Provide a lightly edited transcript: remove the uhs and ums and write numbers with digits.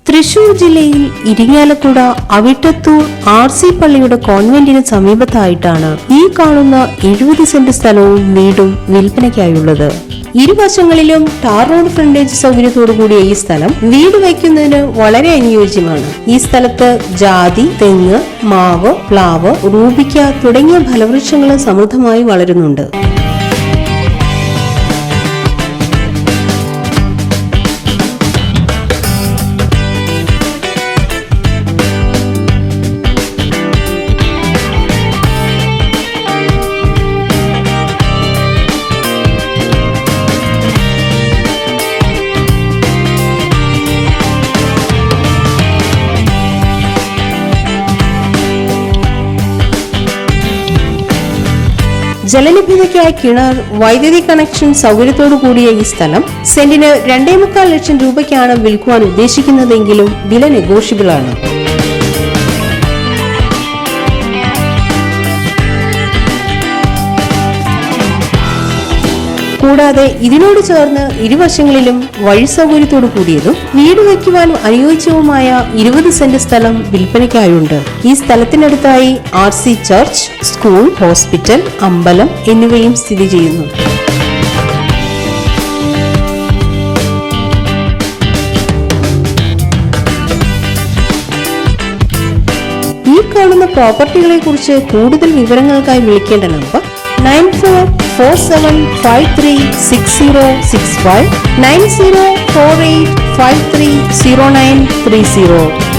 തൃശൂർ ജില്ലയിൽ ഇരിങ്ങാലക്കുട അവിട്ടത്തൂർ RC പള്ളിയുടെ കോൺവെന്റിന് സമീപത്തായിട്ടാണ് ഈ കാണുന്ന 70 സെന്റ് സ്ഥലവും വീടും വിൽപ്പനയ്ക്കായുള്ളത്. ഇരുവശങ്ങളിലും ടാർ റോഡ് ഫ്രണ്ടേജ് സൗകര്യത്തോടു കൂടിയ ഈ സ്ഥലം വീട് വയ്ക്കുന്നതിന് വളരെ അനുയോജ്യമാണ്. ഈ സ്ഥലത്ത് ജാതി, തെങ്ങ്, മാവ്, പ്ലാവ്, റൂബിക്ക തുടങ്ങിയ ഫലവൃക്ഷങ്ങൾ സമൃദ്ധമായി വളരുന്നുണ്ട്. ജലലഭ്യതയ്ക്കായി കിണർ, വൈദ്യുതി കണക്ഷൻ സൗകര്യത്തോടു കൂടിയ ഈ സ്ഥലം സെന്റിന് 2.25 ലക്ഷം രൂപയ്ക്കാണ് വിൽക്കുവാൻ ഉദ്ദേശിക്കുന്നതെങ്കിലും വില നെഗോഷ്യബിൾ ആണ്. കൂടാതെ ഇതിനോട് ചേർന്ന് ഇരുവശങ്ങളിലും വഴി സൗകര്യത്തോടു കൂടിയതും വീട് വയ്ക്കുവാൻ അനുയോജ്യവുമായ 20 സെന്റ് സ്ഥലം വിൽപ്പനയ്ക്കായുണ്ട്. ഈ സ്ഥലത്തിനടുത്തായി RC ചർച്ച്, സ്കൂൾ, ഹോസ്പിറ്റൽ, അമ്പലം എന്നിവയും സ്ഥിതി ചെയ്യുന്നു. ഈ കാണുന്ന പ്രോപ്പർട്ടികളെ കുറിച്ച് കൂടുതൽ വിവരങ്ങൾക്കായി വിളിക്കേണ്ട നമ്പർ 9447536065, 9048530930.